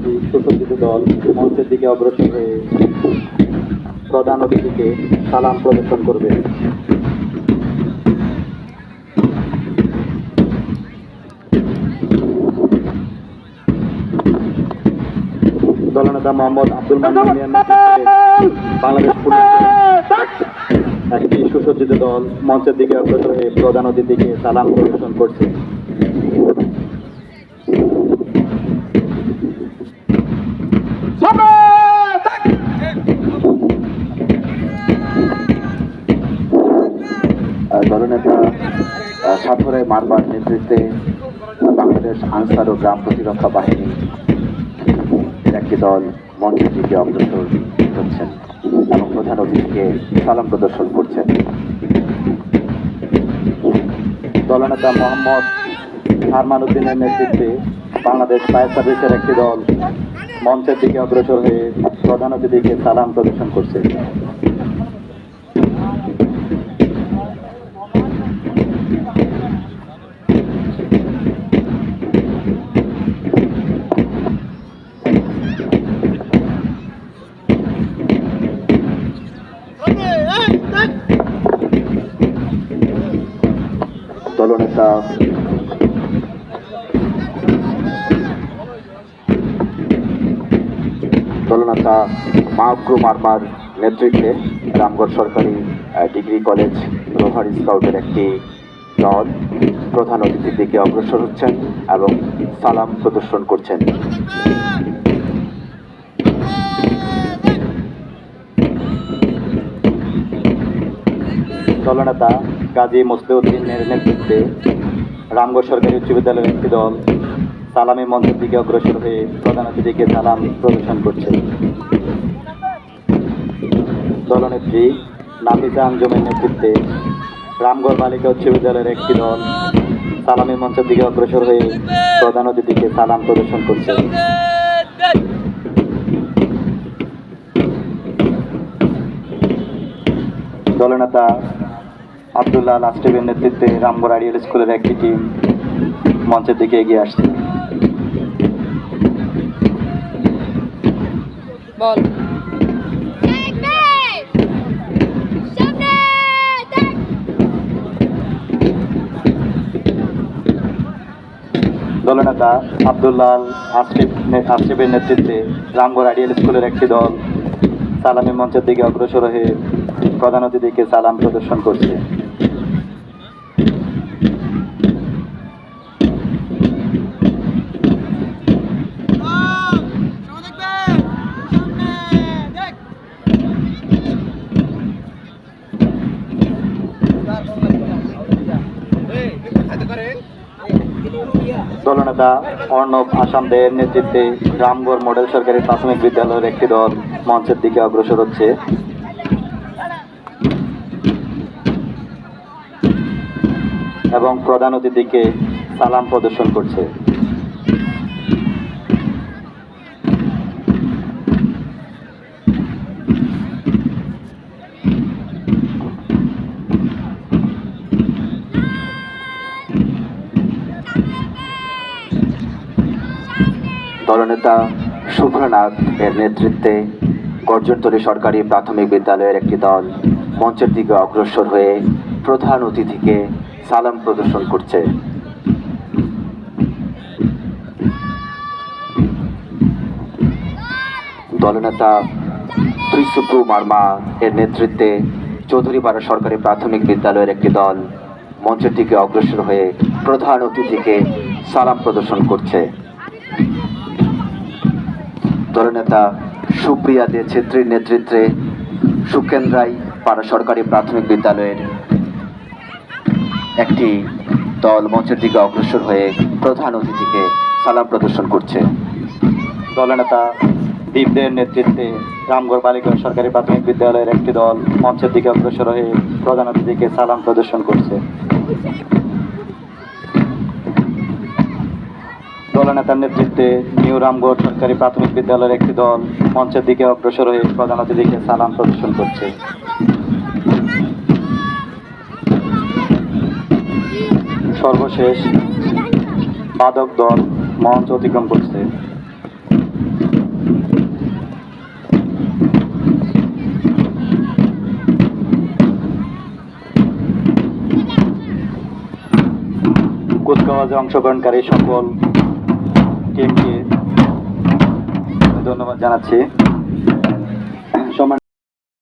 একটি সুসজ্জিত দল মঞ্চের দিকে অগ্রসর হয়ে প্রধান অতিথিকে সালাম প্রদর্শন করবে। দলনেতা মোহাম্মদ আব্দুল মান্নান মিয়ার নেতৃত্বে বাংলাদেশ পুলিশের একটি সুসজ্জিত দল মঞ্চের দিকে অগ্রসর হয়ে প্রধান অতিথিকে সালাম প্রদর্শন করছে। দলনেতা সাফরে মারবার নেতৃত্বে বাংলাদেশ আনসার ও গ্রাম প্রতিরক্ষা বাহিনী এর একটি দল মঞ্চের দিকে অগ্রসর হচ্ছেন এবং প্রধান অতিথিকে সালাম প্রদর্শন করছেন। দলনেতা মোহাম্মদ আরমান উদ্দিনের নেতৃত্বে বাংলাদেশ ফায়ার সার্ভিসের একটি দল মঞ্চের দিকে অগ্রসর হয়ে প্রধান অতিথিকে সালাম প্রদর্শন করছে। দলনেতা মাহবুব মারমার নেতৃত্বে রামগড় সরকারি ডিগ্রি কলেজ রোভার স্কাউটের একটি দল প্রধান অতিথির দিকে অগ্রসর হচ্ছেন এবং সালাম প্রদর্শন করছেন। দলনেতা গাজী মুসলিউদ্দিনের নেতৃত্বে রামগড় সরকারি উচ্চ বিদ্যালয়ের একটি দল সালামী মঞ্চের দিকে অগ্রসর হয়ে প্রধান অতিথিকে সালাম প্রদর্শন করছে। দলনেত্রী নাফিসা আঞ্জুমের নেতৃত্বে রামগড় বালিকা উচ্চ বিদ্যালয়ের একটি দল সালামী মঞ্চের দিকে অগ্রসর হয়ে প্রধান অতিথিকে সালাম প্রদর্শন করছে। দলনেতা আব্দুল্লাহ লাস্টিবের নেতৃত্বে রামগড় আইডিয়াল স্কুলের একটি টিম মঞ্চের দিকে এগিয়ে আসছে। দলনেতা আব্দুল্লাহ আসিফের নেতৃত্বে রামগড় আইডিয়াল স্কুলের একটি দল সালামী মঞ্চের দিকে অগ্রসর হয়ে প্রধান অতিথিকে সালাম প্রদর্শন করছে। দলনেতা অর্ণব আসাম দেয়ের নেতৃত্বে রামগড় মডেল সরকারি প্রাথমিক বিদ্যালয়ের একটি দল মঞ্চের দিকে অগ্রসর হচ্ছে এবং প্রধান অতিথিকে সালাম প্রদর্শন করছে। দলনেতা শুভ্রনাথ এর নেতৃত্বে গর্জনতলী সরকারি প্রাথমিক বিদ্যালয়ের একটি দল মঞ্চের দিকে অগ্রসর হয়ে প্রধান অতিথিকে সালাম প্রদর্শন করছে। দলনেতা ত্রিশুপ্রু মার্মা এর নেতৃত্বে চৌধুরীপাড়া সরকারি প্রাথমিক বিদ্যালয়ের একটি দল মঞ্চের দিকে অগ্রসর হয়ে প্রধান অতিথিকে সালাম প্রদর্শন করছে। দলনেতা সুপ্রিয়া দে ছেত্রীর নেতৃত্বে সুকেন্দ্রাই পাড়া সরকারি প্রাথমিক বিদ্যালয়ের একটি দল মঞ্চের দিকে অগ্রসর হয়ে প্রধান অতিথিকে সালাম প্রদর্শন করছে। দলনেতা দীপদের নেতৃত্বে রামগড় বালিকা সরকারি প্রাথমিক বিদ্যালয়ের একটি দল মঞ্চের দিকে অগ্রসর হয়ে প্রধান অতিথিকে সালাম প্রদর্শন করছে। দলনেতার নেতৃত্বে নিউ রামগড় সরকারি প্রাথমিক বিদ্যালয়ের একটি দল মঞ্চের দিকে অগ্রসর হয়ে প্রধান অতিথিকে সালাম প্রদর্শন করছে। সর্বশেষ বাদক দল মঞ্চ অতিক্রম করছে। কুচকাওয়াজে অংশগ্রহণকারী সকল টিমকে ধন্যবাদ জানাচ্ছি।